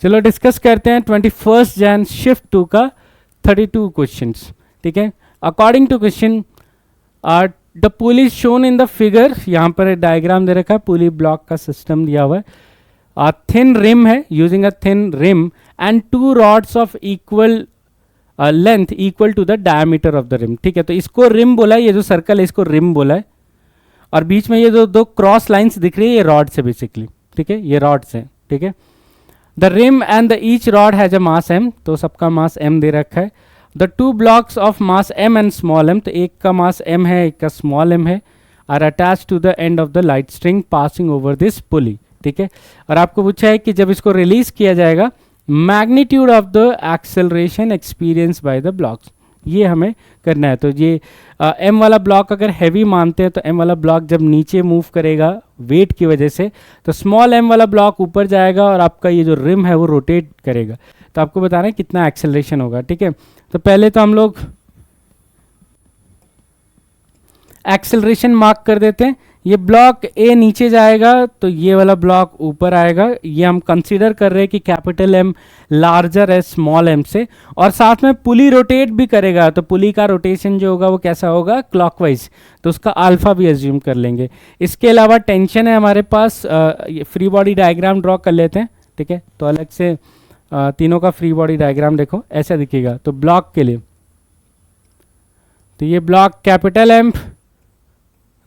चलो डिस्कस करते हैं 21 जैन शिफ्ट 2 का 32 क्वेश्चंस। ठीक है, according to question the pulley is shown in the figure, यहाँ पर डायग्राम दे रखा है, पुली ब्लॉक का सिस्टम दिया हुआ है, थिन रिम है, using a thin rim and 2 rods of equal length equal to the diameter of the rim. ठीक है, तो इसको रिम बोला है, ये जो सर्कल है इसको रिम बोला है, और बीच में ये जो दो क्रॉस लाइंस दिख रही है ये रॉड्स है बेसिकली। ठीक है, ये रॉड्स हैं। ठीक है, the rim and the each rod has a mass m, तो सबका मास m दे रखा है। The 2 blocks of mass m and small m, तो एक का मास m है एक का स्मॉल m है, are attach to the end of the light string passing over this pulley. ठीक है, और आपको पूछा है कि जब इसको रिलीज किया जाएगा magnitude of the acceleration experience by the blocks, ये हमें करना है। तो ये m वाला ब्लॉक अगर हैवी मानते हैं तो m वाला ब्लॉक जब नीचे मूव करेगा वेट की वजह से, तो स्मॉल m वाला ब्लॉक ऊपर जाएगा और आपका ये जो रिम है वो रोटेट करेगा। तो आपको बताना है कितना एक्सेलरेशन होगा। ठीक है, तो पहले तो हम लोग एक्सेलरेशन मार्क कर देते हैं। ये ब्लॉक ए नीचे जाएगा तो ये वाला ब्लॉक ऊपर आएगा, ये हम कंसीडर कर रहे हैं कि कैपिटल M लार्जर है स्मॉल m से, और साथ में पुली रोटेट भी करेगा, तो पुली का रोटेशन जो होगा वो कैसा होगा, क्लॉकवाइज, तो उसका अल्फा भी एज्यूम कर लेंगे। इसके अलावा टेंशन है हमारे पास, फ्री बॉडी डायग्राम ड्रॉ कर लेते हैं। ठीक है, तो अलग से तीनों का फ्री बॉडी डायग्राम देखो ऐसा दिखेगा। तो ब्लॉक के लिए तो ये ब्लॉक कैपिटल M,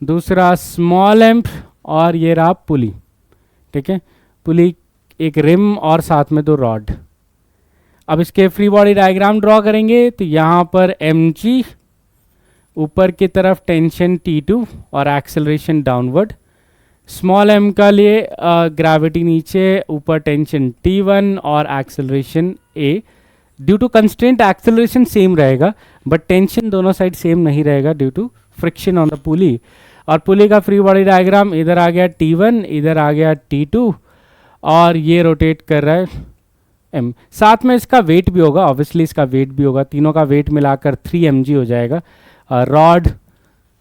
दूसरा स्मॉल m, और ये रहा पुली। ठीक है, पुली एक रिम और साथ में 2 रॉड। अब इसके फ्री बॉडी डायग्राम ड्रॉ करेंगे तो यहाँ पर mg, ऊपर की तरफ टेंशन T2 और एक्सेलरेशन डाउनवर्ड, स्मॉल m का लिए ग्रेविटी नीचे, ऊपर टेंशन T1 और acceleration A। Due to constraint acceleration same रहेगा बट टेंशन दोनों साइड सेम नहीं रहेगा due to friction on the pulley. और पुली का फ्री बॉडी डायग्राम, इधर आ गया T1, इधर आ गया T2, और ये रोटेट कर रहा है m। साथ में इसका वेट भी होगा, ऑब्वियसली इसका वेट भी होगा, तीनों का वेट मिलाकर 3 mg हो जाएगा, रॉड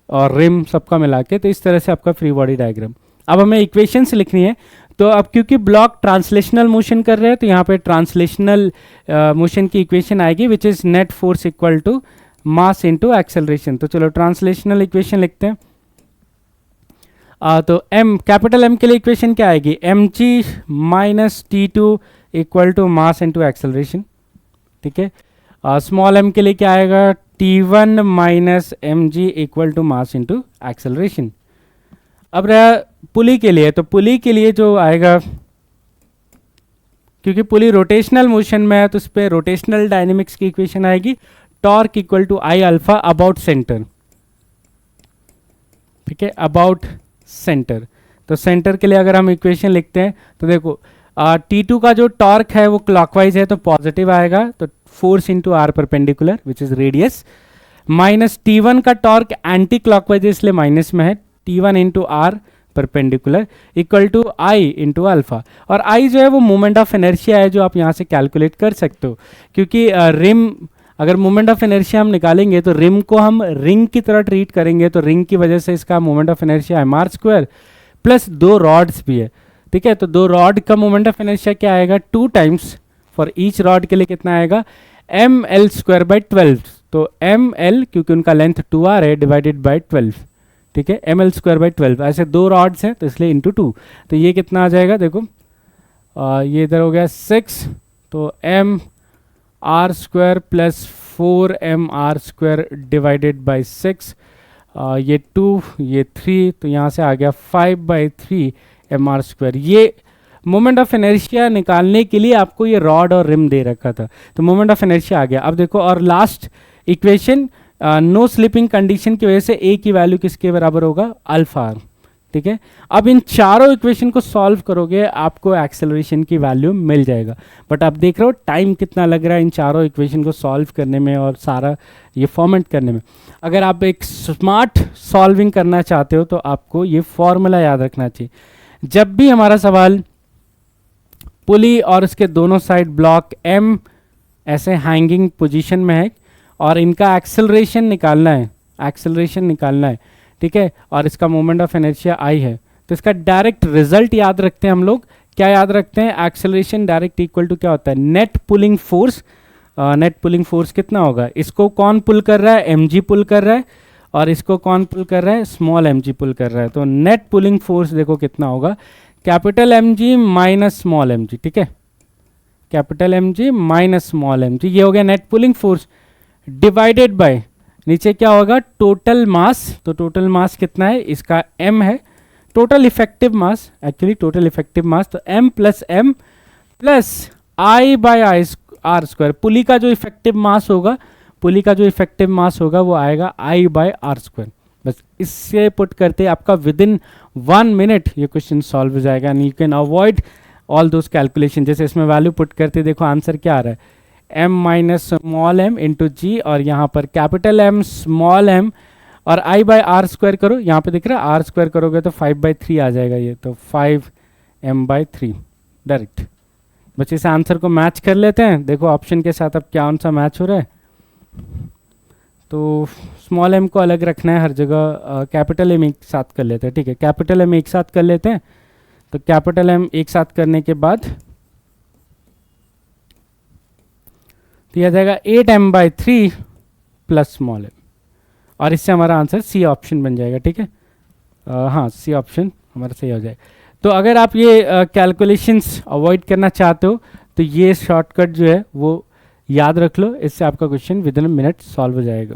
और रिम सबका मिला के। तो इस तरह से आपका फ्री बॉडी डायग्राम। अब हमें इक्वेशंस लिखनी है, तो अब क्योंकि ब्लॉक ट्रांसलेशनल मोशन कर रहे हैं तो यहाँ पे ट्रांसलेशनल मोशन की इक्वेशन आएगी which is net force equal to mass into acceleration. तो चलो ट्रांसलेशनल इक्वेशन लिखते हैं। तो m, कैपिटल M के लिए इक्वेशन क्या आएगी, mg minus T2 equal to mass into acceleration. ठीक है, स्मॉल m के लिए क्या आएगा, T1 minus mg equal to mass into acceleration. अब रहा पुली के लिए, तो पुली के लिए जो आएगा, क्योंकि पुली रोटेशनल मोशन में है तो उस पर रोटेशनल डायनेमिक्स की इक्वेशन आएगी, torque equal to I alpha about centre. ठीक है, अबाउट सेंटर। तो सेंटर के लिए अगर हम इक्वेशन लिखते हैं तो देखो T2 का जो टॉर्क है वो क्लॉकवाइज है तो पॉजिटिव आएगा, तो force into r perpendicular which is radius, minus T1 का टॉर्क एंटी क्लॉकवाइज है इसलिए माइनस में है, T1 into r perpendicular equal to I into alpha. और आई जो है वो मोमेंट ऑफ इनर्शिया है जो आप यहाँ से कैलकुलेट कर सकते हो, क्योंकि रिम अगर मोमेंट ऑफ इनर्शिया हम निकालेंगे तो रिम को हम रिंग की तरह ट्रीट करेंगे, तो रिंग की वजह से इसका moment of inertia mr² plus 2 rods भी है। ठीक है, तो 2 रॉड का मोमेंट ऑफ इनर्शिया क्या आएगा, 2 टाइम्स फॉर ईच रॉड के लिए कितना आएगा, ml²/12। तो ml क्योंकि उनका लेंथ 2r है डिवाइडेड बाय 12। ठीक है, ml²/12, ऐसे 2 रॉड्स हैं तो इसलिए इंटू 2, तो ये कितना आ जाएगा देखो, ये इधर हो गया 6, तो mr² plus 4mr² divided by 6, ये 2 ये 3, तो यहाँ से आ गया 5/3 mr²। ये मोमेंट ऑफ इनर्शिया निकालने के लिए आपको ये रॉड और रिम दे रखा था, तो मोमेंट ऑफ इनर्शिया आ गया। अब देखो, और last equation, no slipping condition की वजह से ए की वैल्यू किसके बराबर होगा, अल्फा। ठीक है, अब इन चारों इक्वेशन को सॉल्व करोगे आपको एक्सेलरेशन की वैल्यू मिल जाएगा। बट आप देख रहे हो टाइम कितना लग रहा है इन चारों इक्वेशन को सॉल्व करने में और सारा ये फॉर्मेट करने में। अगर आप एक स्मार्ट सॉल्विंग करना चाहते हो तो आपको ये फॉर्मूला याद रखना चाहिए। जब भी हमारा सवाल पुली और उसके दोनों साइड ब्लॉक M ऐसे हैंगिंग पोजीशन में है और इनका एक्सेलरेशन निकालना है, ठीक है, और इसका मोमेंट ऑफ इनर्शिया I है, तो इसका डायरेक्ट रिजल्ट याद रखते हैं हम लोग क्या याद रखते हैं, एक्सेलरेशन डायरेक्ट इक्वल टू क्या होता है, net pulling force. Net pulling force कितना होगा, इसको कौन पुल कर रहा है, mg पुल कर रहा है, और इसको कौन पुल कर रहा है, स्मॉल mg पुल कर रहा है। तो नेट पुलिंग फोर्स देखो कितना होगा, capital mg minus small mg, ठीक है, capital mg minus small mg, ये हो गया net pulling force, divided by नीचे क्या होगा, टोटल मास। तो टोटल मास कितना है, इसका m है, total effective mass, actually total effective mass, तो m plus m plus I by I R square. Pulley का जो इफेक्टिव मास होगा, पुली का जो इफेक्टिव मास होगा वो आएगा आई बाय आर स्क्वायर। बस इससे पुट करते आपका विद इन 1 मिनट ये क्वेश्चन सॉल्व हो जाएगा, and you can avoid all those calculation. जैसे इसमें वैल्यू पुट करते देखो आंसर क्या आ रहा है, m minus small m into g, और यहाँ पर कैपिटल M स्मॉल m और आई बाय आर स्क्वायर करो, यहाँ पे दिख रहा है आर स्क्वायर करोगे तो 5/3 आ जाएगा ये, तो 5m/3 डायरेक्ट। बस इस आंसर को मैच कर लेते हैं, देखो ऑप्शन के साथ अब क्या सा मैच हो रहा है। तो स्मॉल m को अलग रखना है हर जगह, कैपिटल M एक साथ कर लेते हैं, ठीक है, कैपिटल M एक साथ कर लेते हैं। तो कैपिटल M एक साथ करने के बाद तो यह आ जाएगा 8m/3 प्लस स्मॉल m, और इससे हमारा आंसर सी ऑप्शन बन जाएगा, ठीक है। हाँ, सी ऑप्शन हमारा सही हो जाएगा। तो अगर आप ये कैलकुलेशंस अवॉइड करना चाहते हो तो ये शॉर्टकट जो है वो याद रख लो, इससे आपका question with in minute solve हो जाएगा।